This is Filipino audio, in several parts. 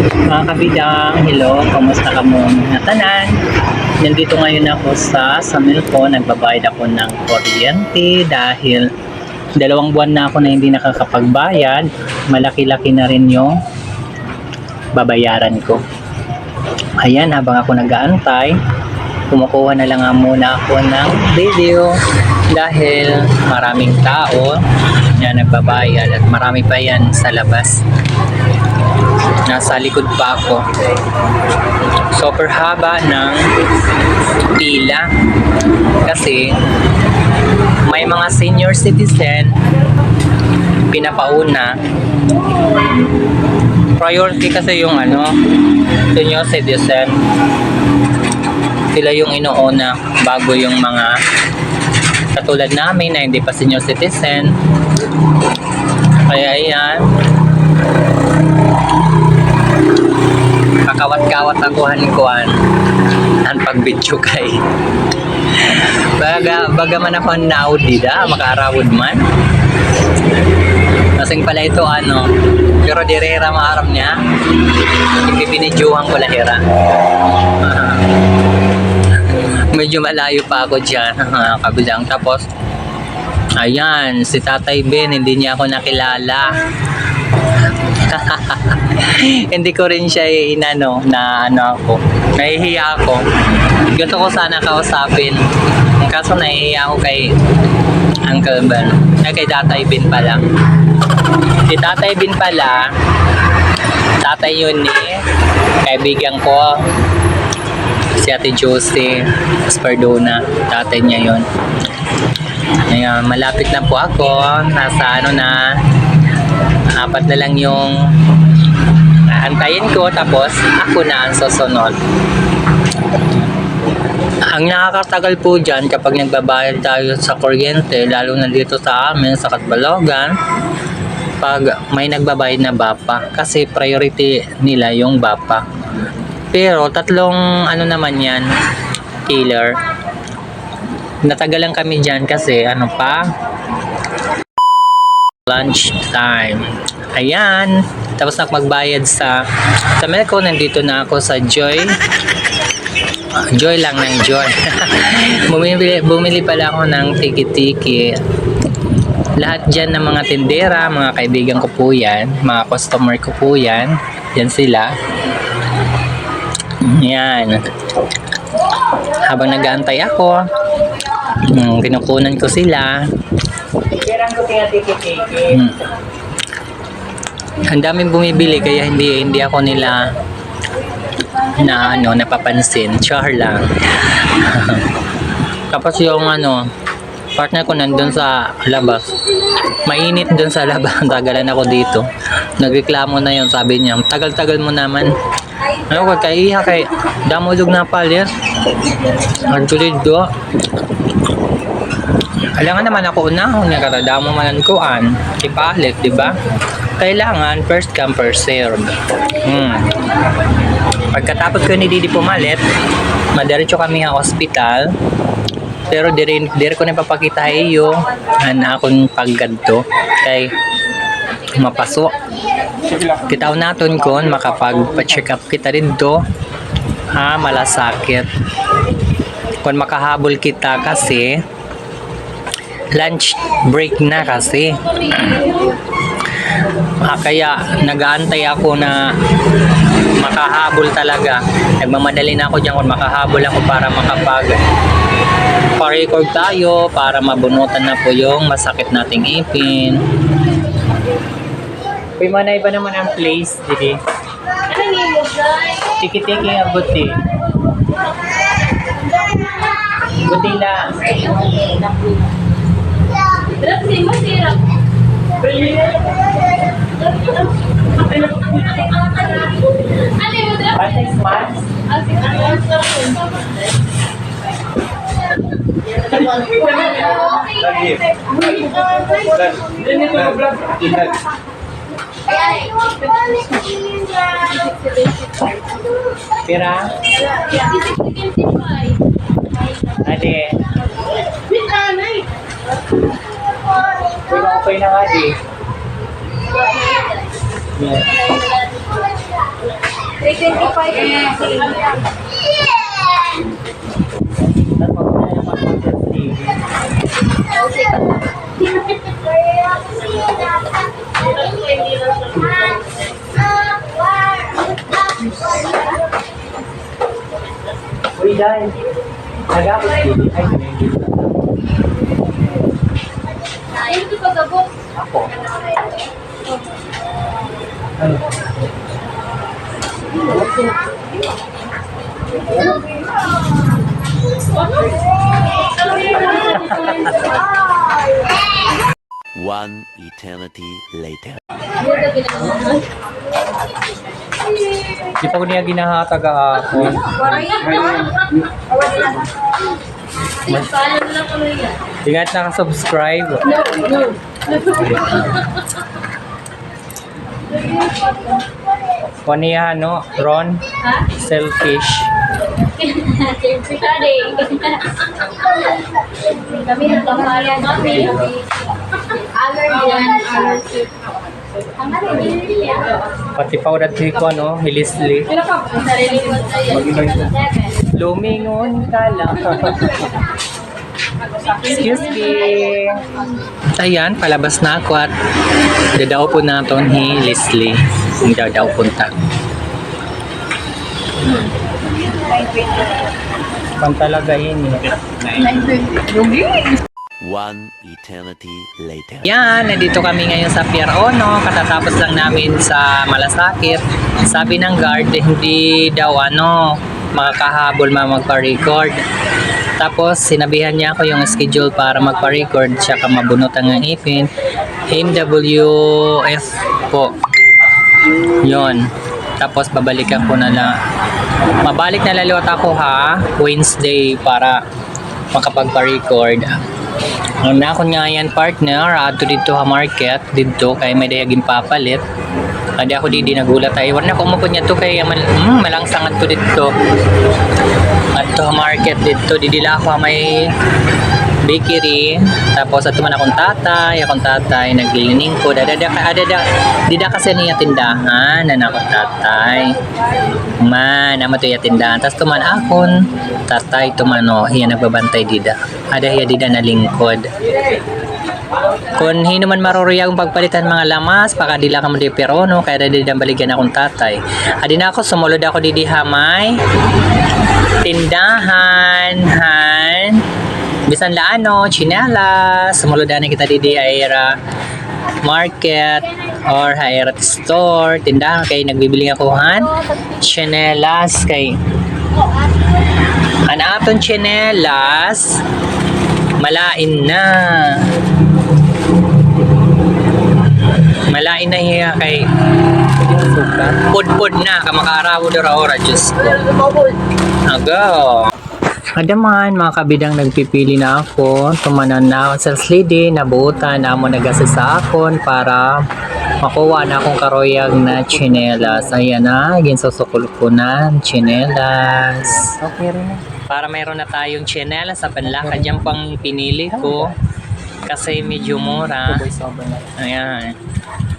Mga kabidang, hello, kamusta ka mo tanan? Nandito ngayon ako sa Milko, nagbabayad ako ng kuryente dahil 2 buwan na ako na hindi nakakapagbayad. Malaki-laki na rin yung babayaran ko. Ayan, habang ako nag-aantay, kumukuha na lang muna ako ng video dahil maraming tao na nagbabayad at marami pa yan sa labas. Nasa likod pa ako. Super haba ng pila kasi may mga senior citizen pinapauna. Priority kasi yung senior citizen. Sila yung inuuna bago yung mga katulad namin na hindi pa senior citizen. Kaya ayan, kakawat-kawat ang kuhan ang pagbidyo kay baga man ako naud dida makarawod man kasing pala ito pero direra maharap niya ipipinidyohan ko lahira. Medyo malayo pa ako dyan kabilang. Tapos ayan, si Tatay Ben hindi niya ako nakilala. Hindi ko rin siya ako. Nahihiya ako. Gusto ko sana kausapin. Kaso nahihiya ako kay Uncle Ben. Kay Tatay Ben pala. Si Tatay Ben pala, tatay yun kaibigan ko. Si Ate Josie Espardona, tatay niya yun. Ayan, malapit na po ako. Nasa apat na lang yung antayin ko, tapos ako na ang susunod. Ang nakakatagal po dyan kapag nagbabayad tayo sa kuryente, lalo na dito sa amin sa Catbalogan, pag may nagbabayad na BAPA, kasi priority nila yung BAPA. Pero tatlong naman yan, killer. Natagalan kami dyan kasi lunch time. Ayan, tapos na magbayad sa Milko. Nandito na ako sa Joy. Joy lang ng Joy. Bumili pala ako ng tiki-tiki. Lahat dyan ng mga tindera, mga kaibigan ko po yan, mga customer ko po yan. Yan sila. Yan. Habang nag-aantay ako, kinukunan ko sila. Ang daming bumibili kaya hindi ako nila napapansin. Char lang. Tapos yung partner ko nandun sa labas. Mainit dun sa labas. Tagalan ako dito. Nagreklamo na yun. Sabi niya, tagal-tagal mo naman. Kay damulog na palit. Nagtulid do. Kailangan naman ako unahon nga katadamo man kuan ipalit, di ba? Kailangan first come first serve. Pagkatapos ko ni Didi pumalit, madiretso kami sa ospital. Pero dire ko na papakita iyo na akong paggadto kay mapaso. Kitaw naton kon makapag-check up kita dito. Malasakit. Kung makahabol kita kasi lunch break na kasi. Kaya nag-aantay ako na makahabol talaga. Nagmamadali na ako dyan kung makahabol ako para pa-record tayo para mabunutan na po yung masakit nating ipin. Uy, manay ba naman ang place, Didi? Tiki-tiki ang buti. Buti lang. Patay smart? Pira? Ade. Okay na nga di. Yeah. Uy, dahil. Nagapos din. Ay, ako. Ano? One eternity later. Di pa ko niya ginahatag ako. Ingat naka-subscribe. Kaniya, no? Ron? Selfish. Kami nagpapala kami. Pati pa urat ko, no? Hilisli. Lumingon ka lang. Excuse me. Ayan, palabas na ako at dadaw po natin Leslie. Hindi daw punta. Pan talaga yun eh. One eternity later. Yan, nandito kami ngayon sa Pier Ono. Katatapos lang namin sa Malasakit. Sabi ng guard, hindi daw makakahabol magpa-record. Tapos sinabihan niya ako yung schedule para magpa-record tsaka mabunot ang ipin. MWF po. Yon. Tapos babalik ako na lang. Mabalik na laliwat ako Wednesday para makapagpa-record. Ang nakon nga yan partner, ato dito market dito kay may dayagin papalit. Adi ako di nagulat ay wala ko mo niya to kay malangsangan to dito. At to market dito didila ako may bakery. Tapos ato man akong tatay naglilining ko dida kasi niya tindahan na akong tatay. Amo to ya tindahan. Tapos tuman akon tatay tumano iya nagbabantay dida. Hiya dida na lingkod. Kung hindi man maruruyag ang pagpalitan mga lamas, pakadila ka mo di perono, kaya di baligyan akong tatay. Adi na ako, sumulod ako di hamay. Tindahan, bisan laano, chinela, sumulod na kita di aira market or aira store, tindahan, kay nagbibili ako chinelas, kay aton chinelas, malain na. Malain na hiya kay pud na kamakarawo dara ora Diyos ko. Agaw. Adaman mga kabidang nagpipili na ako, tumanan na ako sa slide, nabutan na mo nagasa sa akon para makuha na akong karoyag na chinelas. Ayan na, ginsusukol ko na chinelas. Okay rin. Para mayroon na tayong chinelas sa panlakad, yan pang pinili ko kasi medyo mura. Ayan.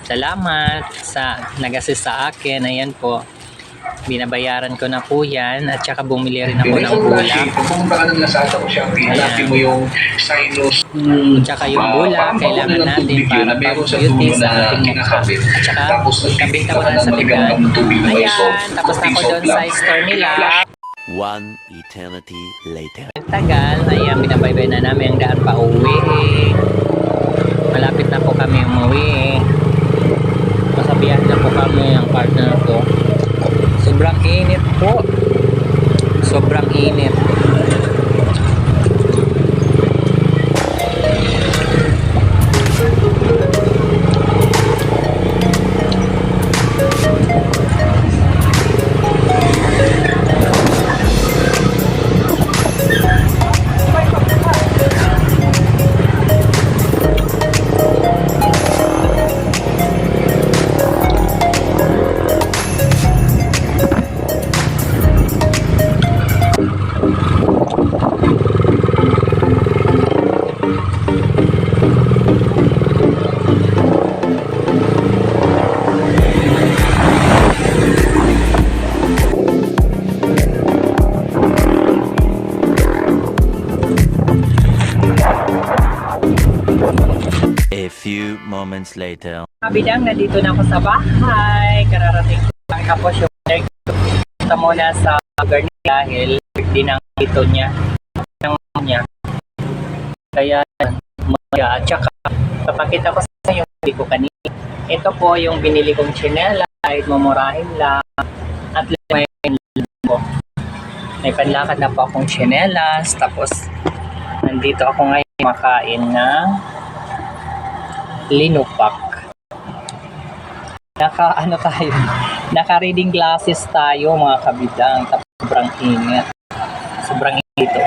Salamat sa nag-assist sa akin. Ayan po. Binabayaran ko na po yan at saka bumili rin ako ng bulak. Pumunta ka ng Lazada o Shopee, hanapin mo yung sinus. At saka yung bulak, kailangan natin para pag-beauty sa ating mukha. At saka kabita ko na sa tigan. Ayan, tapos na ako doon sa store nila. One eternity later. Tagal, ayan, binabaybay na namin ang daan pa uwi. Malapit na po kami umuwi. Masabihan na po kami ang partner ko. Sobrang init po. Sobrang init. moments later. Kabidang, nandito na ako sa bahay. Kararating ko lang. Tapos yung punta muna sa lugar niya dahil birthday ng ito niya. Ng niya. Kaya, at saka, papakita ko sa inyo yung binili ko kanina. Ito po yung binili kong chinela. Kahit mamurahin lang. At may ko. May panlakad na po akong chinelas. Tapos, nandito ako ngayon makain ng linupak. Naka-reading glasses tayo mga kabidang. Tapos sobrang ingat. Sobrang ingat ito.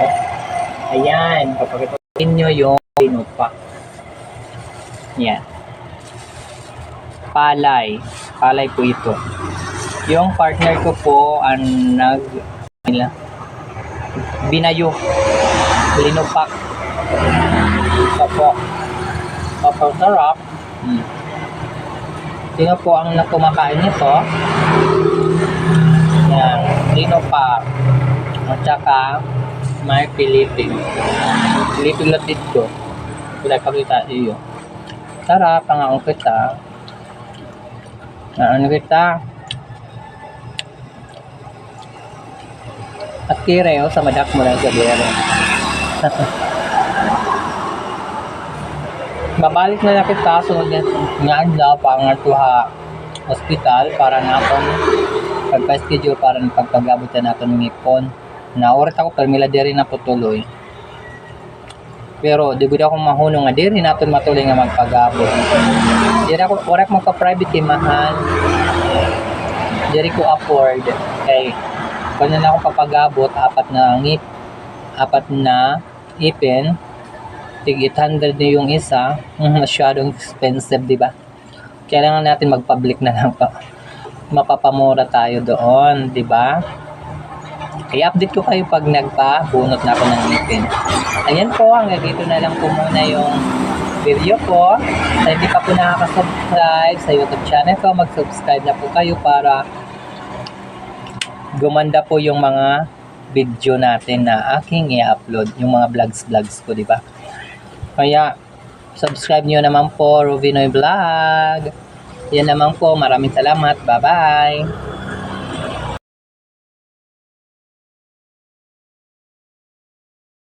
Ayan, papakita nyo yung linupak. Yan. Palay. Palay po ito. Yung partner ko po ang binayo. Linupak. Papo sarap. Sino po ang nakumakain nito? Yan. Linupak. At saka may Pilipin. Pilipin latit ko. Wala pakita iyo. Sarap ang kita. Ano kita? At kireo sa madak mo lang sa biyero. Babalik na lang kita sunod nga daw pang tuha hospital para naton pagpa-schedule para pagpagabutan naton ng ipon. Naurat ako pero mila diri na putuloy. Pero di gud ako mahunong nga diri naton matuloy nga magpagabot. Diri ako ora ko magpa-private kay mahal. Diri ko afford kay kung na akong papagabot, apat na ipin, tig 800 na yung isa, masyadong expensive, di ba? Kailangan natin mag-public na lang pa. Mapapamura tayo doon, di ba? Kaya update ko kayo pag nagpabunot na ako ng ipin. Ayan po, hanggang dito na lang po muna yung video ko. Sa hindi pa po nakaka-subscribe sa YouTube channel ko, mag-subscribe na po kayo para gumanda po yung mga video natin na aking i-upload, yung mga vlogs ko, di ba? Kaya, subscribe nyo naman po, Rovinoy Vlog. Yan naman po, maraming salamat. Bye-bye!